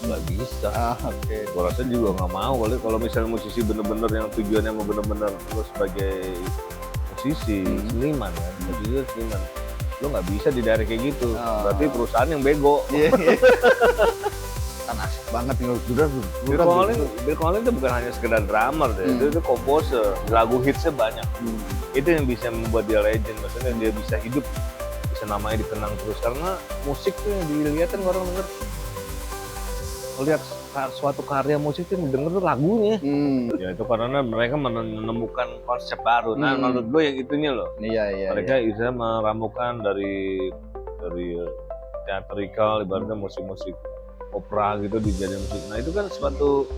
nggak bisa. Oke. Gua rasa juga nggak mau kali kalau misalnya musisi bener-bener yang tujuannya mau bener-bener lu sebagai musisi, seniman kan, musisi seniman. Lu nggak bisa di daerah kayak gitu. Berarti perusahaan yang bego. Iya. Kan asik banget nih Bill Collins itu bukan hanya sekedar drummer deh, itu komposer, lagu hitsnya banyak. Itu yang bisa membuat dia legend, maksudnya dia bisa hidup, bisa namanya dikenang terus karena musik tuh yang dilihat kan orang denger. Lihat suatu karya musik tuh denger tuh lagunya. Ya itu karena mereka menemukan konsep baru. Nah menurut gue yang itunya loh. Iya. Mereka bisa meramukan dari teatrikal, ibaratnya musik-musik opera gitu dijadiin musik. Nah itu kan suatu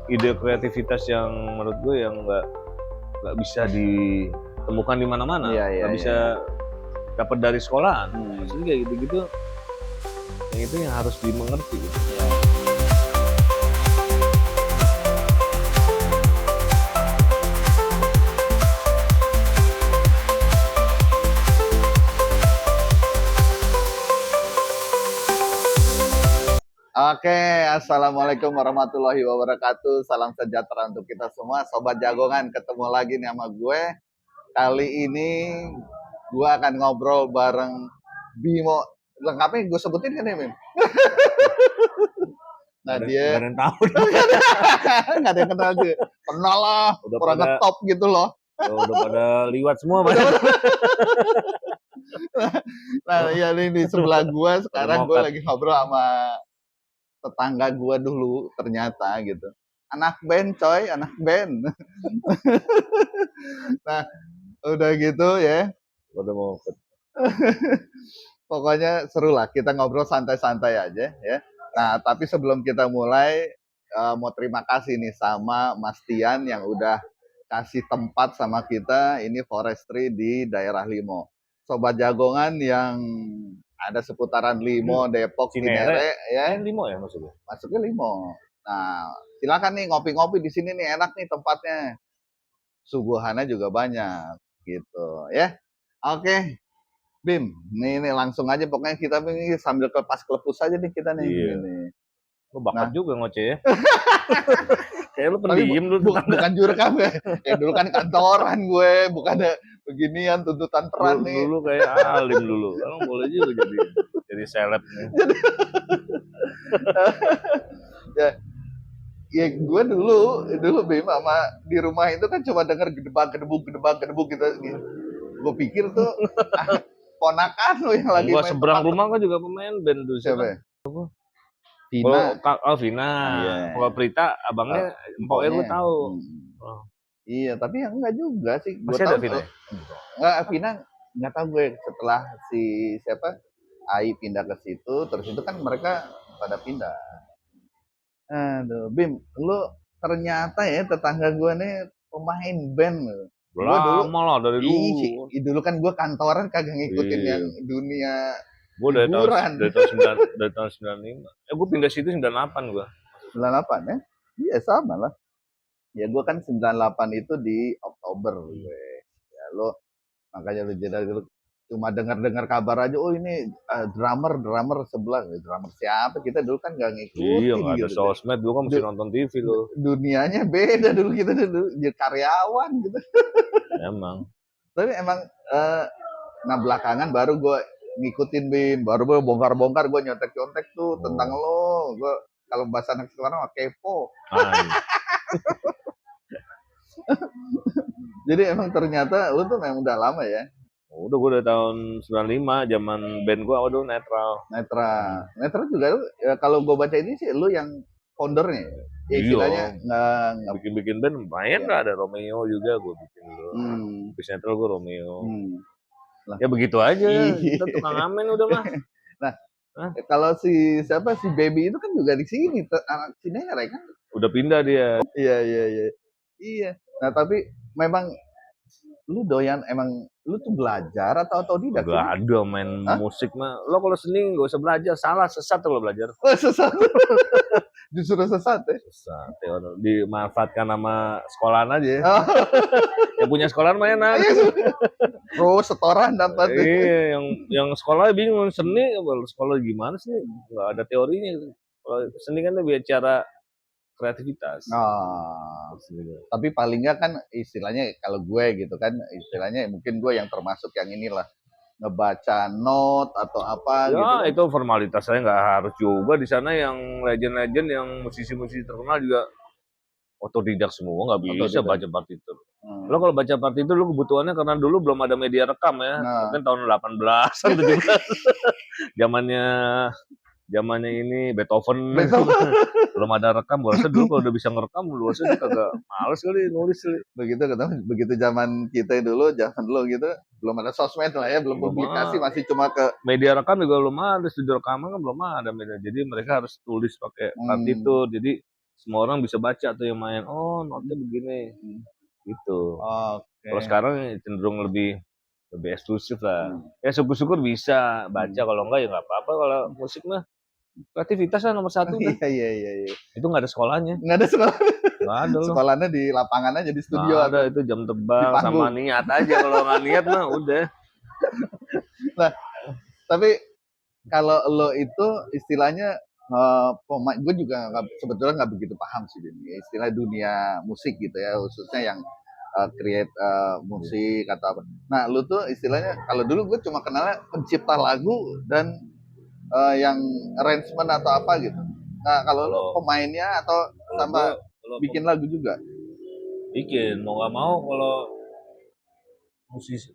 ide kreativitas yang menurut gue yang nggak bisa ditemukan di mana-mana, nggak bisa dapat dari sekolahan. Maksudnya kayak gitu-gitu, yang itu yang harus dimengerti. Gitu. Oke, assalamualaikum warahmatullahi wabarakatuh. Salam sejahtera untuk kita semua, sobat jagongan. Ketemu lagi nih sama gue. Kali ini gue akan ngobrol bareng Bimo. Lengkapnya gue sebutin kan ya, Bim? Nah dia nggak ada yang tahu. Nggak ada yang kenal dia. Kenal lah, orang ngetop gitu loh. Udah pada liwat semua. Nah ya ini di sebelah gue sekarang gue lagi ngobrol sama tetangga gua dulu ternyata gitu. Anak band coy, anak band. Nah, udah gitu ya. Udah mau Pokoknya seru lah, kita ngobrol santai-santai aja ya. Nah, tapi sebelum kita mulai, mau terima kasih nih sama Mas Tian yang udah kasih tempat sama kita, ini forestry di daerah Limo. Sobat jagongan yang ada seputaran Limo, Depok, Cinere ya. Limo ya maksudnya? Masuknya Limo. Nah, silakan nih ngopi-ngopi di sini nih, enak nih tempatnya. Suguhannya juga banyak gitu ya. Oke. Bim, nih langsung aja pokoknya kita ini sambil kelepus aja nih kita nih. Iya. Lu bakat juga ngoceh ya. Kayak lu pendiam lu. Bukan jurkam ya. Kayak dulu kan kantoran gue, bukan ada beginian tuntutan peran nih. Dulu kayak alim dulu. Kalau boleh juga jadi seleb nih. Ya gue dulu Bim sama di rumah itu kan cuma denger gedebak gitu. Gue pikir tuh ponakan lo yang lagi main seberang rumah kan juga pemain band tuh. Siapa ya? Vina. Vina. Kalau Prita abangnya empoknya gue tahu. Iya, tapi yang enggak juga sih. Masih ada Vina? Enggak, Vina enggak tahu gue setelah si siapa Ai pindah ke situ, terus itu kan mereka pada pindah. Aduh, Bim, lu ternyata ya tetangga gue nih pemain band loh. Lama lah dari dulu. Dulu kan gue kantoran kagak ngikutin yang dunia gue dari tahun 95. Gue pindah situ 98 gue. 98 ya? Iya sama lah. Ya gue kan 98 itu di Oktober gue. Ya lo makanya lu jadi dulu cuma dengar kabar aja, oh ini drummer sebelah. Drummer siapa? Kita dulu kan gak ngikutin. Iya, gak ada gitu. Sosmed, dulu kan mesti nonton TV lo. Dunianya beda dulu, kita dulu jadi karyawan gitu. Emang. Tapi emang nah belakangan baru gue ngikutin Bim, baru gue bongkar gue nyontek tuh tentang lo. Gue kalau bahasa anak sekarang kepo. Jadi emang ternyata lu tuh memang udah lama ya? Udah gue dari tahun 95, zaman band gue waduh Netral juga lu, ya, kalau gue baca ini sih lu yang foundernya. Ya, istilahnya nggak bikin band lumayan lah, ada Romeo juga gue bikin dulu. Habis Netral gue Romeo. Ya begitu aja. Kita tukang amen udah mah. Nah, kalau si Baby itu kan juga di sini, anak Cinere kan? Udah pindah dia. Iya. Nah, tapi memang lu doyan emang lu tuh belajar atau otodidak sih? Gak ada main Hah? musik mah. Lo kalau seni nggak usah belajar, salah sesat kalau belajar. Oh, sesat. Justru sesat ya. Sesat, ya, dimanfaatkan sama sekolahan aja. Oh, Yang punya sekolahan mah enak. terus setoran dapat. Iya, yang sekolah bingung seni, sekolah gimana sih? Nggak ada teorinya. Kalau seni kan lebih cara kreativitas. Oh, tapi paling nggak kan istilahnya kalau gue gitu kan istilahnya mungkin gue yang termasuk yang inilah ngebaca note atau apa gitu Ya kan. itu formalitas, saya nggak harus juga di sana yang legend-legend, yang musisi-musisi terkenal juga otodidak semua, nggak bisa Otodidak. baca partitur. Lo kalau baca partitur lo kebutuhannya karena dulu belum ada media rekam ya, Nah. mungkin tahun 18-an 17. Zamannya ini Beethoven. Belum ada rekam, gua rasa dulu kalau udah bisa ngerekam, lu rasa dia kagak males kali nulis kali. Begitu zaman kita dulu gitu belum ada sosmed lah ya, belum publikasi, masih cuma ke media rekam juga belum ada, studio rekaman kan belum ada media. Jadi mereka harus tulis pakai partitur. Jadi semua orang bisa baca tuh yang main. Oh, notnya begini. Gitu. Kalau sekarang cenderung lebih eksklusif lah. Ya syukur-syukur bisa baca, kalau enggak ya nggak apa-apa. Kalau musik mah kreativitas lah nomor satu. Iya. Itu nggak ada sekolahnya. Nggak ada sekolah. Nggak ada loh. Sekolahnya di lapangan aja, di studio. Nggak ada, itu jam terbang sama niat aja. Kalau nggak niat mah udah. Nah, tapi kalau lo itu istilahnya pemain, gue juga sebetulnya nggak begitu paham sih ini istilah dunia musik gitu ya, khususnya yang create musik atau apa. Nah, lu tuh istilahnya kalau dulu gue cuma kenalnya pencipta lagu dan yang arrangement atau apa gitu. Nah, kalau lo pemainnya atau sama bikin lagu juga? Bikin, mau nggak mau kalau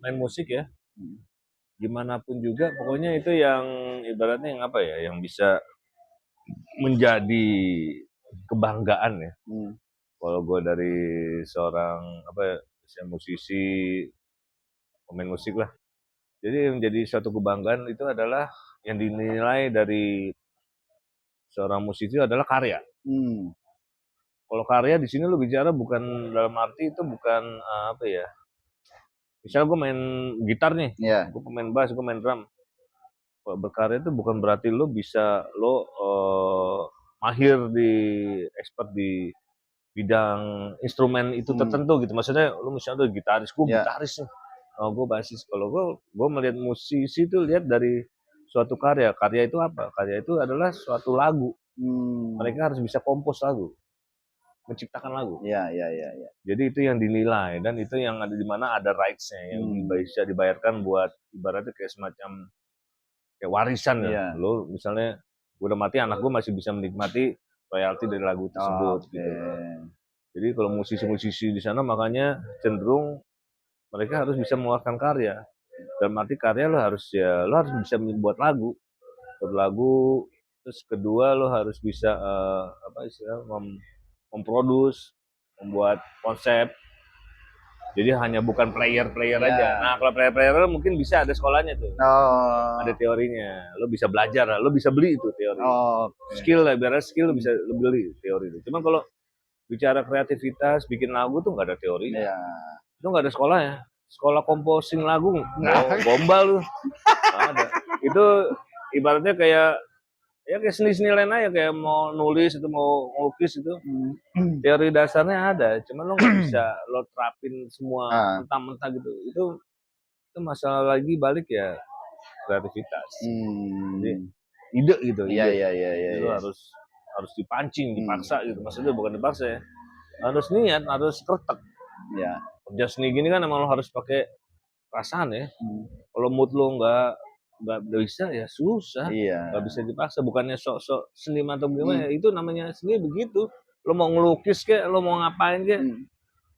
main musik ya, gimana pun juga, pokoknya itu yang ibaratnya yang apa ya, yang bisa menjadi kebanggaan ya. Kalau gue dari seorang apa ya, musisi, pemain musik lah. Jadi yang menjadi suatu kebanggaan itu adalah yang dinilai dari seorang musisi adalah karya. Kalau karya di sini lo bicara bukan dalam arti itu bukan apa ya. Misalnya gue main gitar nih, gue pemain bass, gue main drum. Kalau berkarya itu bukan berarti lo bisa mahir di expert di bidang instrumen itu tertentu gitu. Maksudnya lo misalnya gitaris, gue gitaris nih. Gue basis. Kalau gue melihat musisi itu lihat dari suatu karya. Karya itu apa? Karya itu adalah suatu lagu. Mereka harus bisa kompos lagu, menciptakan lagu. Iya. Jadi itu yang dinilai, dan itu yang ada di mana ada rights-nya yang bisa dibayarkan buat ibaratnya kayak semacam kayak warisan ya. Lo misalnya udah mati, anak gue masih bisa menikmati royalti dari lagu tersebut gitu. Jadi kalau musisi-musisi di sana makanya cenderung mereka harus bisa mengeluarkan karya. Dalam arti karya lo harus bisa membuat lagu. Terus kedua lo harus bisa memproduce, membuat konsep. Jadi hanya bukan player aja. Nah, kalau player mungkin bisa ada sekolahnya tuh. Ada teorinya. Lo bisa belajar, lo bisa beli itu teori. Skill lah, biar skill lo bisa lo beli teori itu. Cuman kalau bicara kreativitas, bikin lagu tuh nggak ada teorinya. Itu nggak ada sekolahnya. Sekolah composing lagu, gombal lu. Ada. Itu ibaratnya kayak seni-seni lain aja, kayak mau nulis atau mau ngelukis itu. Teori dasarnya ada, cuman lo nggak bisa lo terapin semua mentah-mentah gitu. Itu masalah lagi balik ya kreativitas. Jadi ide gitu. Iya. Itu harus dipancing, dipaksa gitu. Maksudnya bukan dipaksa ya. Harus niat, harus kretek. Iya. Kerja seni gini kan emang lo harus pakai perasaan ya. Kalau mood lo nggak bisa ya susah. Nggak bisa dipaksa. Bukannya sok-sok seniman atau gimana. Itu namanya seni begitu. Lo mau ngelukis kek, lo mau ngapain kek,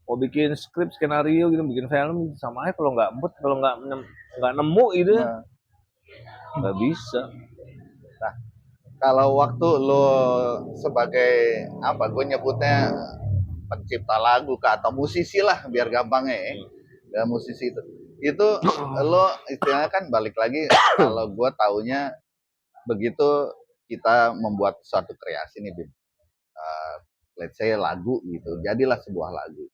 mau bikin skrip, skenario gitu, bikin film, sama aja kalau nggak mood, kalau nggak nemu gitu, nggak bisa. Nah, kalau waktu lo sebagai apa, gue nyebutnya pencipta lagu atau musisi lah biar gampangnya ya, musisi itu lo istilahnya kan balik lagi kalau gue taunya begitu kita membuat suatu kreasi nih, Bim. Let's say lagu gitu, jadilah sebuah lagu.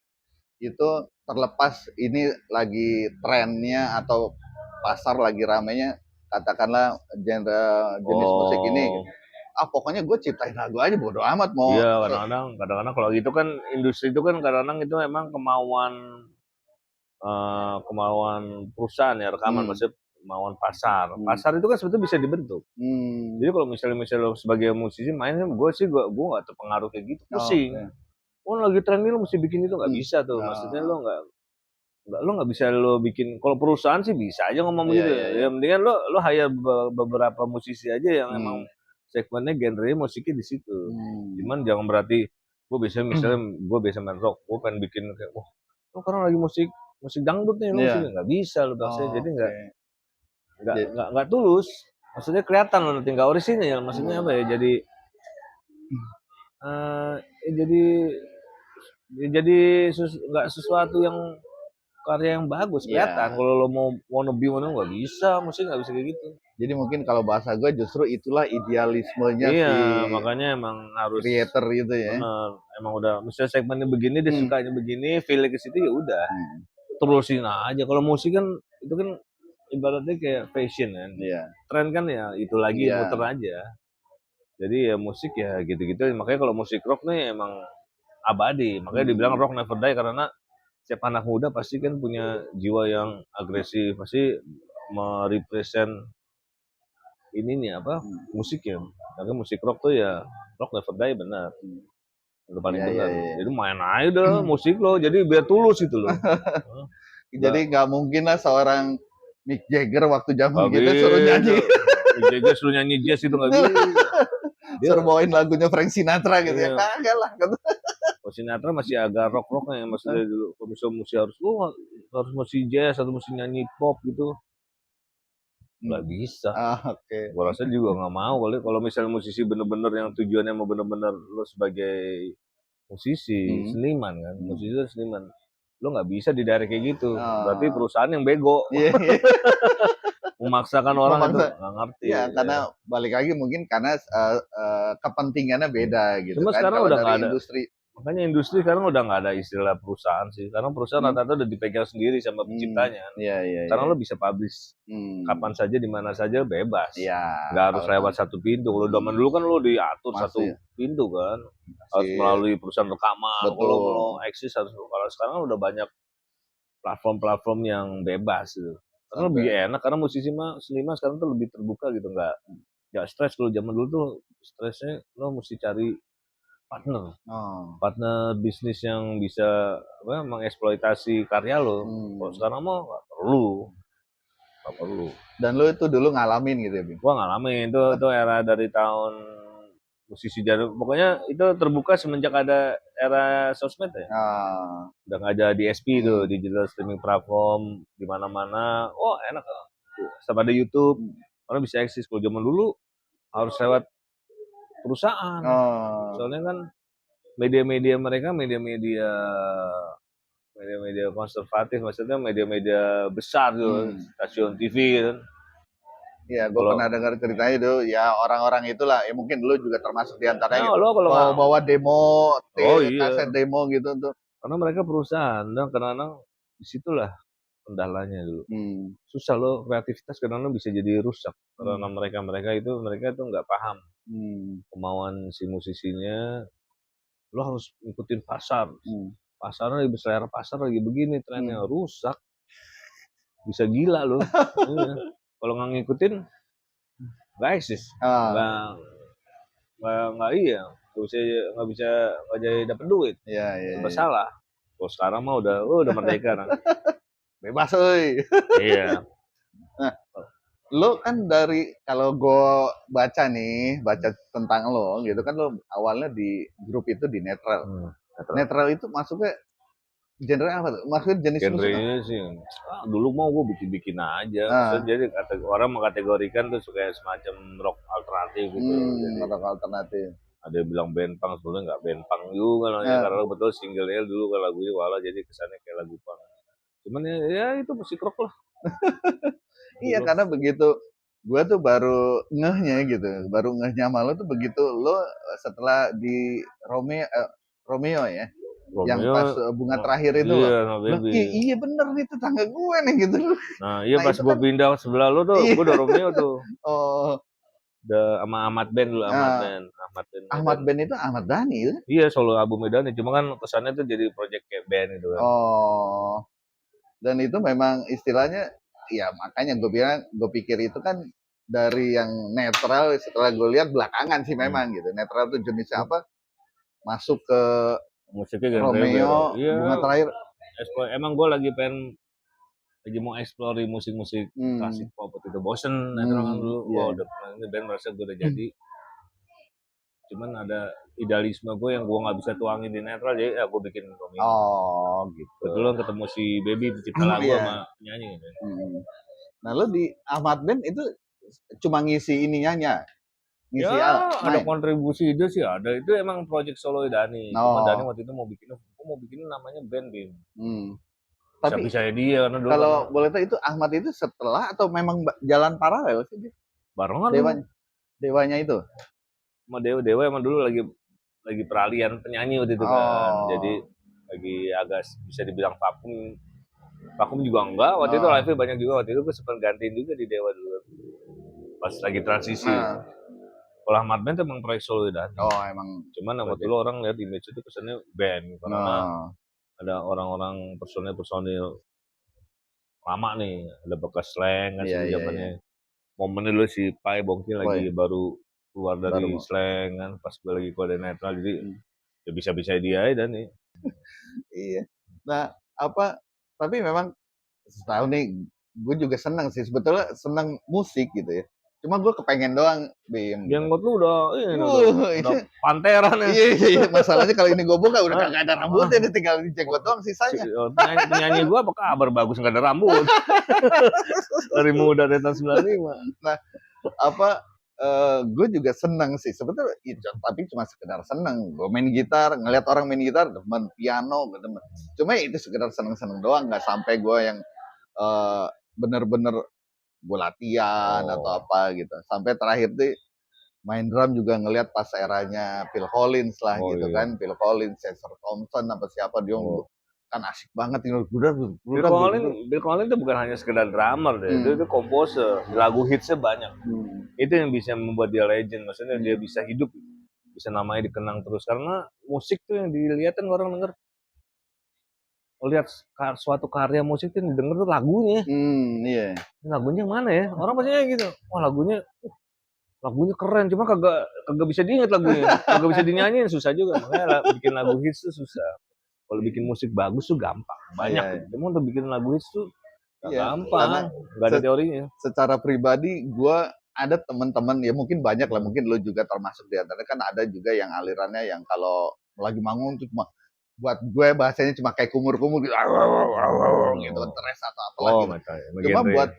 itu terlepas ini lagi trennya atau pasar lagi ramenya, katakanlah genre jenis musik ini Oh, gitu. Ah pokoknya gue ciptain lagu aja bodo amat mau iya kadang-kadang kalau gitu kan industri itu kan kadang-kadang itu emang kemauan perusahaan ya rekaman, hmm, maksudnya kemauan pasar. hmm, Pasar itu kan sebetulnya bisa dibentuk. hmm. Jadi kalau misalnya lo sebagai musisi main kan gue nggak terpengaruh kayak gitu, Oh, pusing. oke. Oh lagi tren ini lo mesti bikin itu nggak Hmm. bisa tuh. Maksudnya Oh, lo nggak bisa lo bikin. Kalau perusahaan sih bisa aja ngomong iya begitu. iya iya. Ya mendingan lo hire beberapa musisi aja yang emang Hmm, segmennya genre musiknya di situ. hmm. Cuman jangan berarti gue biasanya misalnya gue biasa main rock, gue pengen bikin kayak wah lo sekarang lagi musik musik dangdut nih lo musik Iya. nggak bisa lo bahasanya Oh, jadi oke. nggak tulus. Maksudnya kelihatan lo nanti nggak orisinil. Maksudnya apa ya eh jadi jadi nggak sesuatu yang karya yang bagus kelihatan. Iya. Kalau lo mau wannabe nggak bisa, musik nggak bisa kayak gitu. Jadi mungkin kalau bahasa gue justru itulah idealismenya Iya, si makanya emang harus creator itu ya. bener. Emang udah, misalnya segmennya begini, dia Hmm. sukanya begini, feel ke situ ya udah, Hmm. terusin aja. Kalau musik kan itu kan ibaratnya kayak fashion kan, Iya. tren kan ya itu lagi Iya. muter aja. Jadi ya musik ya gitu-gitu. Makanya kalau musik rock nih emang abadi. Makanya dibilang rock never die karena setiap anak muda pasti kan punya jiwa yang agresif, pasti merepresent ini nih apa musik ya. Makanya musik rock tuh ya rock never die benar. Udah paling Iya iya benar. iya. Jadi main aja dah musik lo, jadi biar tulus itu loh. Nggak, Jadi nggak mungkin lah seorang Mick Jagger waktu zaman nggak kita suruh bisa. nyanyi, Mick Jagger suruh nyanyi jazz itu nggak bisa. Dia, suruh bawain lagunya Frank Sinatra gitu ya. iya. Kagak lah. Kalau Sinatra masih agak rock-rocknya ya, maksudnya dulu. Kalau misalnya musik harus musik jazz atau musik nyanyi pop gitu, nggak bisa. Oke. Gua rasa juga nggak mau kalau misalnya musisi bener-bener yang tujuannya mau bener-bener lo sebagai musisi, seniman kan, musisi itu seniman. Lo nggak bisa didirect kayak gitu. Berarti perusahaan yang bego. Iya. Memaksakan orang itu Memaksa. nggak ngerti. Ya, karena balik lagi mungkin karena kepentingannya beda gitu Cuma kan. sekarang Kalau udah dari nggak ada. industri. Makanya industri sekarang udah nggak ada istilah perusahaan sih. Karena perusahaan rata-rata udah dipegang sendiri sama penciptanya. Iya iya. Sekarang Iya. lo bisa publish kapan saja, di mana saja, bebas. Iya. Nggak harus lewat satu pintu. Kalau zaman dulu kan lo diatur satu pintu kan. Harus melalui perusahaan rekaman. Kalau mau eksis harus. Kalau sekarang udah banyak platform-platform yang bebas gitu. Karena lebih enak, karena musisi mah seniman sekarang tuh lebih terbuka gitu, nggak stres. Kalau zaman dulu tuh stresnya lo mesti cari partner bisnis yang bisa mengeksploitasi karya lo. Kalau sekarang mah nggak perlu. Dan lo itu dulu ngalamin gitu ya, Bing? Gua ngalamin itu era dari tahun musisi jadul. Pokoknya itu terbuka semenjak ada era sosmed ya. Udah nggak ada DSP tuh, digital streaming platform di mana-mana. Oh enak, sama ada YouTube, orang bisa eksis. Kalau zaman dulu harus lewat perusahaan. Soalnya kan media-media mereka media-media konservatif, maksudnya media-media besar tuh, stasiun TV kan. Iya, gue pernah dengar ceritanya itu, ya orang-orang itulah, ya mungkin dulu juga termasuk diantaranya gitu. Kalau bawa demo, kaset demo gitu tuh. Karena mereka perusahaan, dan kadang-kadang disitulah kendalanya dulu. Susah lo, kreativitas kadang-kadang bisa jadi rusak. Karena mereka itu nggak paham kemauan si musisinya. Lo harus ngikutin pasar. Pasarnya lagi selera pasar lagi begini, trennya rusak. Bisa gila lo. Kalau nggak ngikutin, nggak eksis. Nggak jadi dapet duit. Serba salah. Kalau sekarang mah udah merdeka. Bebas, oi. Iya. Nah, lo kan kalau gue baca tentang lo gitu kan, lo awalnya di grup itu di Netral. Netral itu masuknya genre apa tuh? Maksudnya jenis musik? Genrenya sih, dulu mau gue bikin aja. Maksudnya jadi orang mengkategorikan tuh kayak semacam rock alternatif gitu. Rock alternatif. Ada yang bilang band punk, sebelumnya nggak band punk juga namanya, karena betul single L dulu kan lagunya wala, jadi kesannya kayak lagu punk. Cuman ya itu musik rock lah. Iya, karena begitu gue tuh baru ngehnya malu tuh begitu lo setelah di Romeo ya, Yang Romeo, pas bunga terakhir itu loh. iya, no Loh, baby. iya bener nih tetangga gue nih gitu. Nah, iya Nah pas itu gue kan pindah sebelah lu tuh, iya. gue udah Romeo tuh. Oh, Udah sama Ahmad Ben dulu, Ahmad nah, Ben. Ahmad Ben Ahmad Medan. Ben itu Ahmad Dhani itu. Iya, solo album Medan. Cuma kan kesannya tuh jadi project kayak band gitu kan. Oh, dan itu memang istilahnya ya makanya gue bilang gue pikir itu kan dari yang netral setelah gue lihat belakangan sih memang gitu. Netral itu jenisnya apa? Masuk ke Musiknya genre band. Romeo, Iya, bunga terakhir. emang gue lagi mau explore musik-musik klasik pop itu. Bosen netral kan dulu. Iya. Wah, udah pernah ini band merasa gue udah jadi. Cuman ada idealisme gue yang gue nggak bisa tuangin di netral, jadi ya gue bikin Romeo. Oh gitu. Kebetulan ketemu si Baby pencipta lagu iya. sama penyanyi gitu. Nah lo di Ahmad Ben itu cuma ngisi ininya, ngisi Ya, ada main. kontribusi ide sih ada. Itu emang project solo Dani. Cuma Oh. Dani waktu itu mau bikin namanya band Bim. Tapi Bisa dia karena dulu kalau kan boleh tahu itu Ahmad itu setelah atau memang jalan paralel sih dia? barengan Dewanya itu. sama Dewa emang dulu lagi peralihan penyanyi waktu itu kan. Jadi lagi agak bisa dibilang vakum juga enggak. Waktu itu live banyak juga. Waktu itu gue sempat gantiin juga di Dewa dulu. Pas lagi transisi. Kalau Ahmad Ben tuh emang proyek solo Dani. Emang. Cuman waktu itu orang lihat image itu kesannya band karena ada orang-orang personil lama nih, ada bekas slang kan zamannya. Momennya dulu si Pai Bongki lagi baru keluar dari slang kan, pas gue lagi kode netral, jadi ya bisa-bisa dia aja dan nih. Iya. Nah, tapi memang setahun nih, gue juga senang sih, sebetulnya senang musik gitu ya. Cuma gue kepengen doang, Bim. Jenggot lu udah panteran ya. Iya. Masalahnya kalau ini gue buka udah kagak ada rambutnya, tinggal di jenggot doang sisanya. Penyanyi gue apa kabar bagus nggak ada rambut. Dari muda dari tahun 95. Nah, gue juga senang sih sebetulnya, tapi cuma sekedar senang. Gue main gitar, ngeliat orang main gitar, demen piano, gue demen. Cuma itu sekedar seneng-seneng doang, nggak sampai gue yang bener-bener gue latihan atau apa gitu. Sampai terakhir tuh main drum juga ngeliat pas eranya Phil Collins lah gitu kan, Phil Collins, Chester Thompson apa siapa dia kan asik banget ini. Phil Collins itu bukan hanya sekedar drummer deh, itu komposer, lagu hitsnya banyak. Itu yang bisa membuat dia legend, maksudnya dia bisa hidup, bisa namanya dikenang terus karena musik tuh yang dilihat kan orang denger. Lihat suatu karya musik tuh yang didengar tuh lagunya. Iya. Lagunya mana ya? Orang pastinya gitu. Wah, lagunya keren, cuma kagak bisa diingat lagunya. Kagak bisa dinyanyiin, susah juga. Makanya bikin lagu hits tuh susah. Kalau bikin musik bagus tuh gampang, banyak. Cuma untuk bikin lagu hits tuh gampang, nggak ada teorinya. Secara pribadi, gue ada teman-teman ya mungkin banyak lah, mungkin lo juga termasuk di antaranya, kan ada juga yang alirannya yang kalau lagi manggung tuh cuma buat gue bahasanya cuma kayak kumur-kumur gitu, gitu, stres atau apa gitu. Cuma buat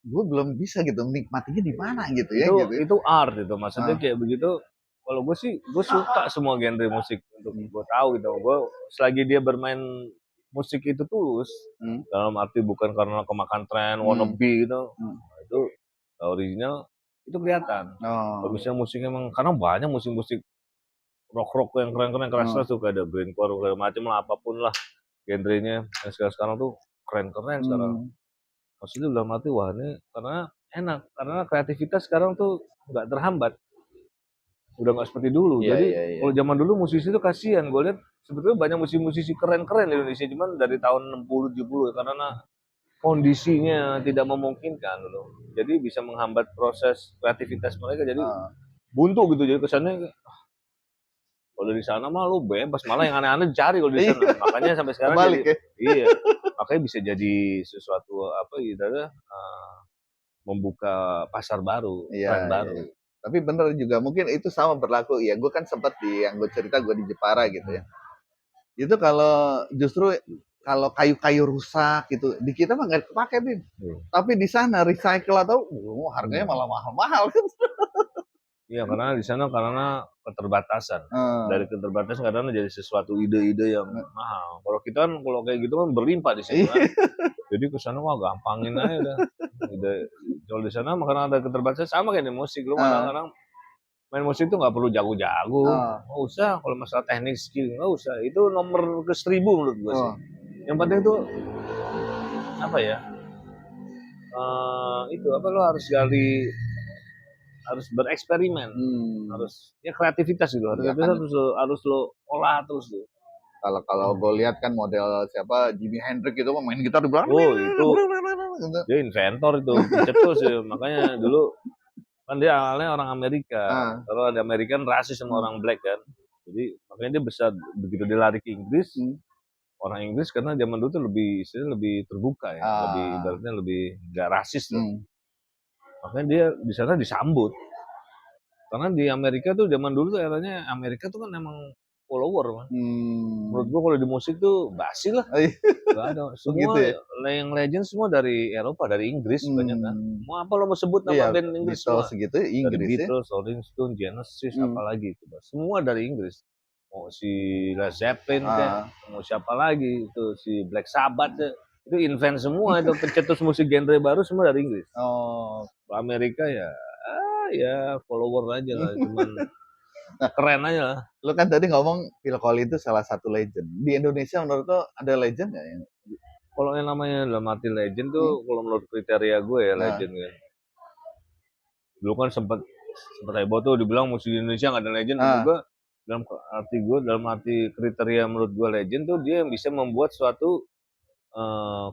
gue belum bisa gitu menikmatinya di mana gitu ya. Itu art itu, maksudnya kayak begitu. Kalau gue sih, gue suka semua genre musik untuk gue tahu gitu. Gue selagi dia bermain musik itu tulus, dalam arti bukan karena kemakan tren, wannabe gitu. Itu original, itu kelihatan. Kalau misalnya musiknya emang, karena banyak musik-musik rock yang keren-keren, keras-keras tuh, kayak ada grindcore, kayak macam lah, apapun lah genrenya. Yang sekarang tuh keren-keren sekarang. Maksudnya dalam arti, wah ini karena enak, karena kreativitas sekarang tuh nggak terhambat. Udah nggak seperti dulu. Jadi kalau zaman dulu musisi itu kasihan, gue lihat sebetulnya banyak musisi keren-keren di Indonesia, cuman dari tahun 60-70 karena kondisinya tidak memungkinkan dulu. Jadi bisa menghambat proses kreativitas mereka, jadi buntu gitu. Jadi kesannya kalau di sana mah lu bebas, malah yang aneh-aneh cari kalau di sana. Makanya sampai sekarang iya. Makanya bisa jadi sesuatu apa gitu, membuka pasar baru, tren baru. Iya. Tapi bener juga, mungkin itu sama berlaku. Ya gue kan sempat yang gue cerita gue di Jepara gitu ya. Itu kalau justru kalau kayu-kayu rusak gitu, di kita mah nggak kepake, Bin. Tapi di sana recycle atau harganya malah mahal-mahal kan. Iya, karena di sana karena keterbatasan. Dari keterbatasan kadang jadi sesuatu ide-ide yang mahal. Kalau kita kan kalau kayak gitu kan berlimpah di sini kan. Jadi ke sana wah gampangin aja dah. Kalau di sana karena ada keterbatasan sama kayak di musik, lu kadang-kadang main musik itu nggak perlu jago-jago, Oh. nggak usah. Kalau masalah teknik skill nggak usah. Itu nomor ke 1000 menurut gue sih. Oh. Yang penting tuh apa ya? Itu apa lo harus harus bereksperimen, harus ya kreativitas gitu. Iya kan. Harus lo olah terus tuh. Kalau gue lihat kan model siapa Jimi Hendrix gitu main gitar di belakang. Oh itu Gitu. dia inventor itu, pencetus ya. Makanya dulu kan dia awalnya orang Amerika. Kalau di Amerika kan rasis sama orang black kan. Jadi makanya dia bisa begitu dia lari ke Inggris, orang Inggris karena zaman dulu tuh lebih terbuka ya, lebih ibaratnya lebih nggak rasis tuh. Makanya dia di sana disambut. Karena di Amerika tuh zaman dulu tuh eranya Amerika tuh kan emang follower kan. Menurut gua kalau di musik tuh basi lah. Gak ada. Semua Begitu ya? yang legend semua dari Eropa, dari Inggris banyak kan. Mau apa lo mau sebut nama Iya, band Inggris Beatles semua? gitu Dari Inggris ya. Beatles, Rolling Stone, Genesis, apalagi itu. Semua dari Inggris. Mau si Led Zeppelin kayak, mau siapa lagi itu si Black Sabbath ya. Itu invent semua itu pencetus musik genre baru semua dari Inggris. Oh, Amerika ya follower aja lah, cuman keren aja lah. lu kan tadi ngomong Phil Collins itu salah satu legend. Di Indonesia menurut lo ada legend nggak yang? Kalau yang namanya dalam arti legend tuh, kalau menurut kriteria gue ya legend kan. Dulu kan sempat heboh tuh dibilang musik di Indonesia nggak ada legend. Menurut gue dalam arti kriteria menurut gue legend tuh dia yang bisa membuat suatu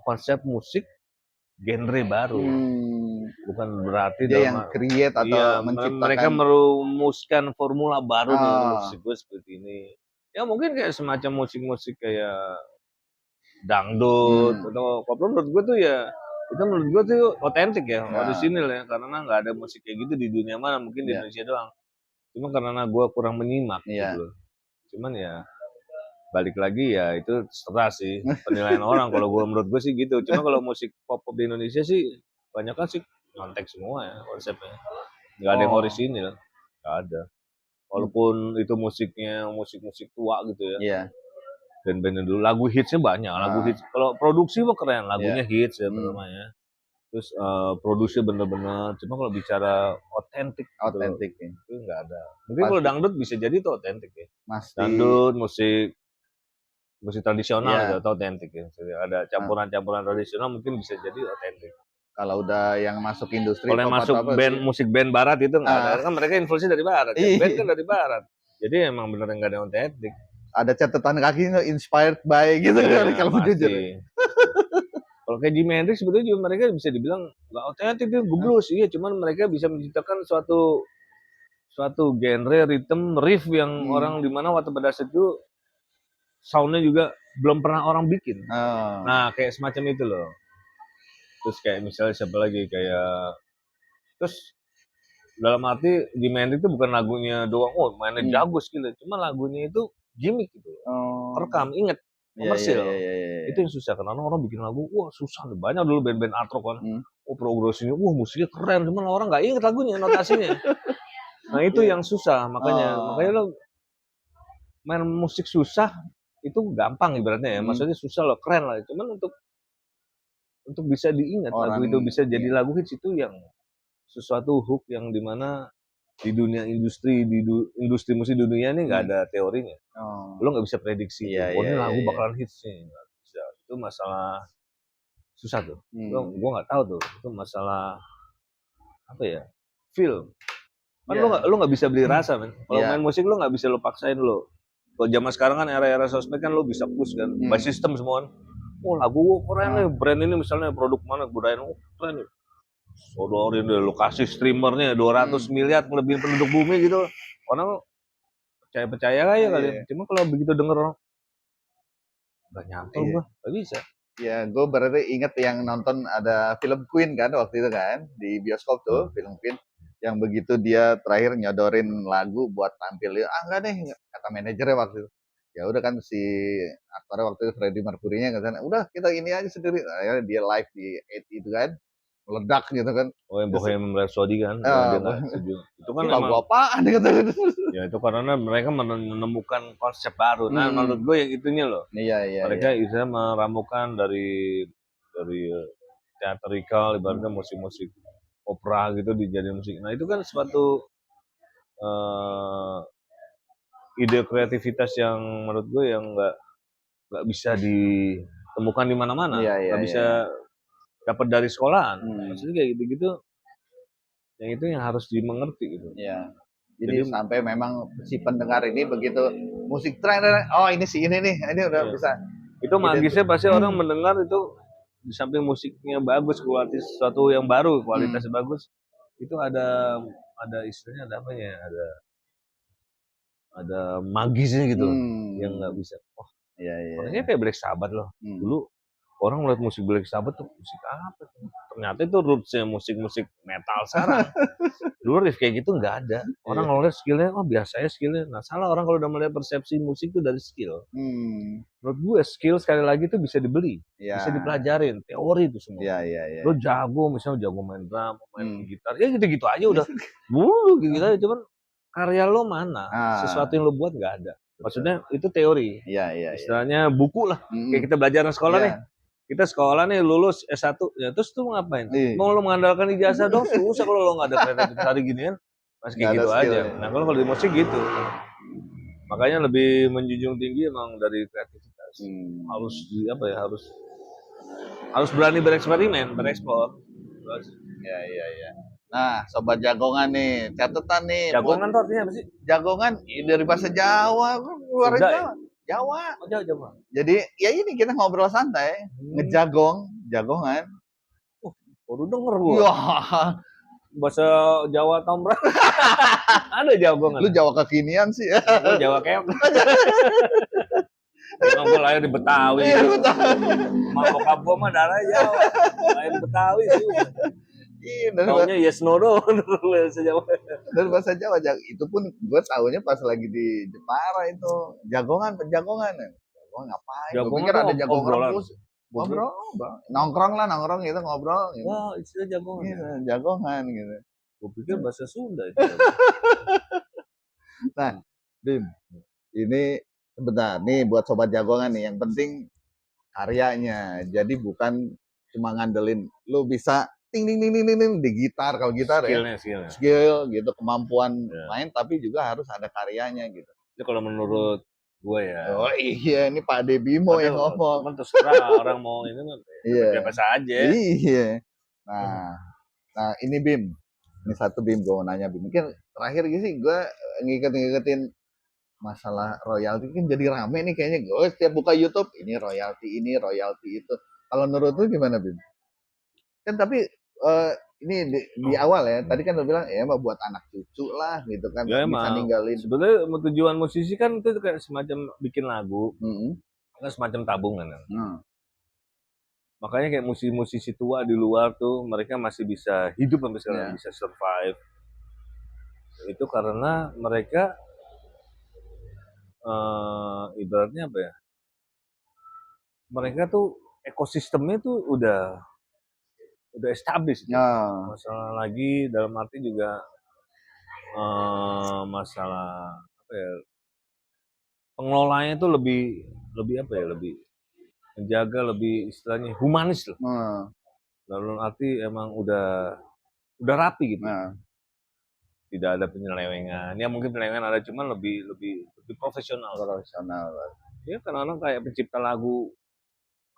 konsep musik genre baru. Bukan berarti dia yang create atau menciptakan. Mereka merumuskan formula baru nih musik gue seperti ini. Ya mungkin kayak semacam musik-musik kayak dangdut atau koplo menurut gue tuh ya itu menurut gue tuh otentik ya, orisinil ya, karena nggak ada musik kayak gitu di dunia mana, mungkin di Indonesia doang. Cuma karena gue kurang menyimak gitu. Cuman ya balik lagi ya itu terserah sih penilaian orang. Kalau gue menurut gue sih gitu. Cuma kalau musik pop di Indonesia sih banyak kan sih nyontek semua ya konsepnya. Nggak ada yang orisinil, nggak ada. Walaupun itu musiknya musik-musik tua gitu ya. Iya. Band-band dulu lagu hitsnya banyak, lagu hits. Kalau produksi mah keren, lagunya hits ya namanya. Terus produksi bener-bener. Cuma kalau bicara otentik itu nggak ada. Mungkin kalau dangdut bisa jadi itu otentik ya. Dangdut musik tradisional itu atau otentik ya. Ada campuran-campuran tradisional mungkin bisa jadi otentik. Kalau udah yang masuk industri, kalau yang masuk band musik band barat itu nggak ada. Kan mereka influensi dari barat. Ya. Band kan dari barat. Jadi emang bener nggak ada otentik. Ada catatan kaki inspired by gitu kan kalau jujur. Kalau kayak Jimi Hendrix sebetulnya juga mereka bisa dibilang nggak otentik, dia blues. Iya, cuman mereka bisa menciptakan suatu genre, rhythm, riff yang orang di mana waktu pada saat itu soundnya juga belum pernah orang bikin. Nah, kayak semacam itu loh. Terus kayak misalnya siapa lagi kayak terus dalam arti Jimi Hendrix itu bukan lagunya doang, mainnya jago skill, cuma lagunya itu gimmick gitu. Rekam, inget, komersil. Itu yang susah karena orang bikin lagu, wah susah nih. Banyak dulu band-band art rock kan. Progresinya, musiknya keren, cuman orang nggak inget lagunya, notasinya. Nah itu yang susah, makanya lo main musik susah itu gampang ibaratnya ya. Maksudnya susah loh, keren lah. Cuman untuk bisa diingat lagu itu bisa jadi lagu hits itu yang sesuatu hook yang dimana di dunia industri musik dunia ini nggak ada teorinya. Lo nggak bisa prediksi. Ini lagu bakalan hits nih, nggak bisa. Itu masalah susah tuh. Gue nggak tahu tuh. Itu masalah apa ya? Feel. Kan lo nggak bisa beli rasa, men. Kalau main musik lo nggak bisa lo paksain lo. Kalau zaman sekarang kan era sosmed kan lo bisa push kan, by system semua. Oh lagu keren nih, brand ini misalnya produk mana budaya keren nih. Sodorin deh lokasi streamernya 200 miliar melebihi penduduk bumi gitu. Orang percaya aja kali. Cuma kalau begitu denger orang nggak nyampe gua, nggak bisa. Ya, gue berarti inget yang nonton ada film Queen kan waktu itu kan di bioskop tuh, film Queen yang begitu dia terakhir nyodorin lagu buat tampil, enggak deh kata manajernya waktu itu. Ya udah kan si aktornya waktu itu Freddie Mercury-nya kan, udah kita ini aja sendiri. Akhirnya dia live di 8 itu kan, meledak gitu kan. Oh yang Bohemian Rhapsody kan, itu kan lagu apaan gitu. Ya itu karena mereka menemukan konsep baru. Nah menurut gue yang itunya loh. Iya. Mereka bisa meramukan dari teatrikal, ibaratnya musik-musik opera gitu dijadiin musik. Nah itu kan suatu eh, ide kreativitas yang menurut gue yang nggak bisa ditemukan di mana-mana, Iya, iya, nggak iya. bisa dapat dari sekolahan. Hmm. Maksudnya kayak gitu-gitu, yang itu yang harus dimengerti gitu. Iya. Jadi Jadi sampai memang si pendengar ini begitu musik tren, oh ini si ini nih, ini udah iya. bisa. Itu magisnya pasti orang Hmm. mendengar itu di samping musiknya bagus, kualitas sesuatu yang baru, kualitasnya bagus, itu ada istilahnya ada apa ya? Ada magisnya gitu loh, yang nggak bisa. Oh, Iya, iya. orangnya kayak Black Sabbath loh. Dulu orang ngeliat musik Black Sabbath tuh musik apa tuh? Ternyata itu rootsnya musik-musik metal sekarang. Dulu riff kayak gitu nggak ada. Orang ngeliat skillnya, oh biasa ya skillnya. Nah salah orang kalau udah melihat persepsi musik itu dari skill. Menurut gue skill sekali lagi itu bisa dibeli, bisa dipelajarin, teori itu semua. Iya, iya, iya. Lo jago, misalnya jago main drum, main gitar, ya gitu-gitu aja udah. Dulu gitu aja, cuman karya lo mana? Sesuatu yang lo buat nggak ada. Maksudnya itu teori. Iya, iya, iya. Istilahnya buku lah. Kayak kita belajar di sekolah nih. Kita sekolah nih lulus S1, ya terus tuh mau ngapain? Mau lo mengandalkan ijazah dong, susah kalau lo nggak ada kreativitas hari gini kan. Masih kayak gitu aja. Nah kalau di musik gitu. Makanya lebih menjunjung tinggi emang dari kreativitas. Harus apa ya? Harus berani bereksperimen, bereksplor. Iya, iya, iya. Nah, sobat jagongan nih, catatan nih. Jagongan tuh artinya apa sih? Jagongan dari bahasa Jawa, luar Jawa. Jawa. Oh, Jawa. Jadi ya ini kita ngobrol santai, jagongan. Baru denger gua. Wah, Bahasa Jawa tahun berapa? Ada jagongan. lu Jawa kekinian sih ya. Gua Jawa keok. Emang gue lahir di Betawi. Iya, Betawi. Mak bokap gue mah darah Jawa. Lahir di Betawi sih. Iya, taunya yes no doang bahasa Jawa. Dari bahasa Jawa, itu pun gue taunya pas lagi di Jepara itu. Jagongan. Jagongan ngapain? Gue pikir ada jagongan rebus. Ngobrol, nongkrong gitu ngobrol. Gitu. Wah, istilah jagongan. Iya, jagongan gitu. Gue pikir bahasa Sunda itu. Nah, Bim, ini sebentar nih buat sobat jagongan nih, yang penting karyanya. Jadi bukan cuma ngandelin lu bisa ting di gitar, kalau gitar skill gitu, kemampuan main, tapi juga harus ada karyanya gitu. Itu kalau menurut gue ya. Oh iya, ini Pak Debimo yang ngomong. Cuman terserah orang mau ini mah siapa saja. Iya. Nah ini Bim, ini satu Bim, gue mau nanya Bim. Mungkin terakhir gitu sih gue ngiketin masalah royalti kan jadi rame nih kayaknya. Gue setiap buka YouTube ini royalti itu. Kalau menurut lu gimana Bim? Kan tapi ini di awal ya, tadi kan lo bilang ya buat anak cucu lah gitu kan, ya, bisa ninggalin. Sebenarnya tujuan musisi kan itu kayak semacam bikin lagu, kan semacam tabungan kan. Makanya kayak musisi-musisi tua di luar tuh mereka masih bisa hidup sampai sekarang, bisa survive. Itu karena mereka ibaratnya apa ya? Mereka tuh ekosistemnya tuh udah established. Masalah lagi dalam arti juga masalah apa ya? Pengelolanya itu lebih apa ya? Lebih menjaga, lebih istilahnya humanis lah. Dalam arti emang udah rapi gitu. Tidak ada penyelewengan. Ya mungkin penyelewengan ada, cuman lebih profesional. Ya kadang-kadang kayak pencipta lagu,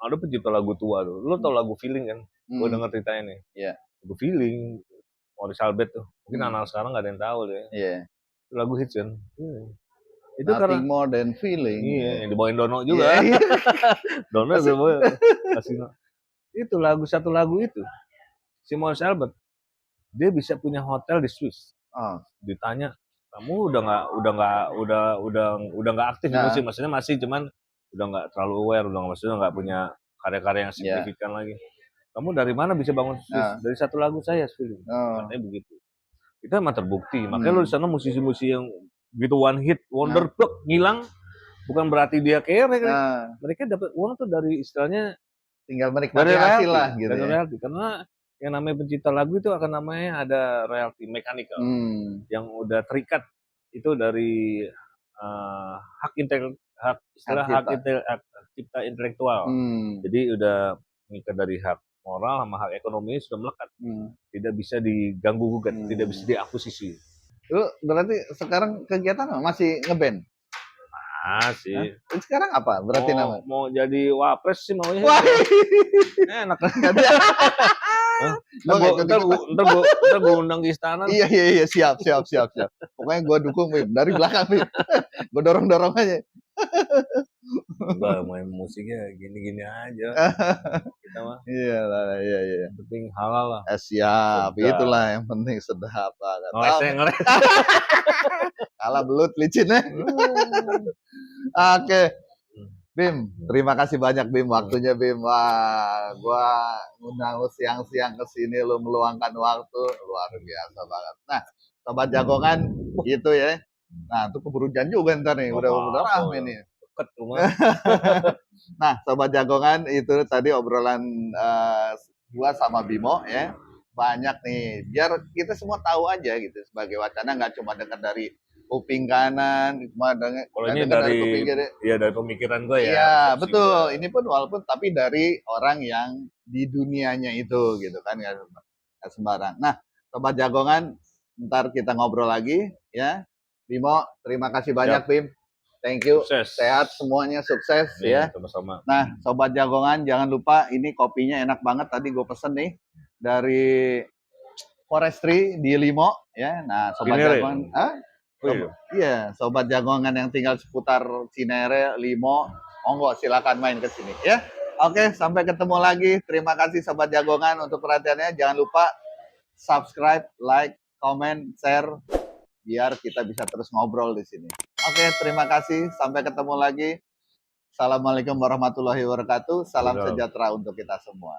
ada pencipta lagu tua tuh. Lo tau lagu Feeling kan? Gue denger ceritanya nih. Iya. Lagu Feeling, Maurice Albert tuh. Mungkin anak sekarang nggak ada yang tahu deh. Iya. Lagu hits kan. Itu Nothing karena more than feeling. Iya, yang dibawain Dono juga. Dono juga itu satu lagu itu. Si Maurice Albert, dia bisa punya hotel di Swiss. Ditanya, kamu udah nggak aktif di musik, maksudnya masih, cuman udah nggak terlalu aware, maksudnya nggak punya karya-karya yang signifikan lagi. Kamu dari mana bisa bangun Swiss? Dari satu lagu saya, Feeling. Katanya begitu. Itu emang terbukti. Makanya lo di sana musisi-musisi yang gitu one hit wonder ngilang, bukan berarti dia kere kan. Mereka dapat uang tuh dari istilahnya tinggal menikmati hasil lah gitu. Dari royalti. Karena yang namanya pencipta lagu itu akan namanya ada royalti mechanical yang udah terikat itu dari hak cipta intelektual. Jadi udah mengikat dari hak moral sama hak ekonomi sudah melekat. Tidak bisa diganggu gugat, tidak bisa diakuisisi. Lu berarti sekarang kegiatan apa? Masih ngeband? sih. Hah? Sekarang apa? Berarti nama? Mau jadi wapres sih maunya. Wah, Enak. Hah? Gua nggak ikut ikutan. Ntar gua undang ke istana. Iya, siap. Pokoknya gua dukung, Bim. Dari belakang, Bim. Gua dorong aja. Enggak, main musiknya gini-gini aja. Kita mah. Iya. Yang penting halal lah. Siap. Sedap. Itulah yang penting, sedap banget. Ngeles. Kalah belut licinnya. Oke. Bim, terima kasih banyak Bim waktunya Bim. Wah, gua ngundang lu siang-siang ke sini, lu meluangkan waktu luar biasa banget. Nah, sobat jagongan itu ya. Nah, itu keburu jam juga ntar nih, udah rame nih. Deket rumah. Nah, sobat jagongan itu tadi obrolan gua sama Bimo ya. Banyak nih, biar kita semua tahu aja gitu sebagai wacana, nggak cuma dengar dari kuping kanan, cuma dengar. Kalau ini dari kuping kiri. Iya, dari pemikiran gue ya. Iya, betul. Ini pun walaupun tapi dari orang yang di dunianya itu gitu kan, nggak sembarang. Nah, sobat jagongan, ntar kita ngobrol lagi ya. Bimo, terima kasih banyak Bim. Thank you. Sukses. Sehat semuanya, sukses ya. Sama-sama. Nah, sobat jagongan jangan lupa ini kopinya enak banget, tadi gue pesen nih dari Forestry di Limo ya. Nah, sobat jagongan, iya, sobat jagongan yang tinggal seputar Cinere, Limo, monggo silakan main ke sini ya. Oke, sampai ketemu lagi. Terima kasih sobat jagongan untuk perhatiannya. Jangan lupa subscribe, like, comment, share biar kita bisa terus ngobrol di sini. Oke, terima kasih. Sampai ketemu lagi. Assalamualaikum warahmatullahi wabarakatuh. Salam sejahtera untuk kita semua.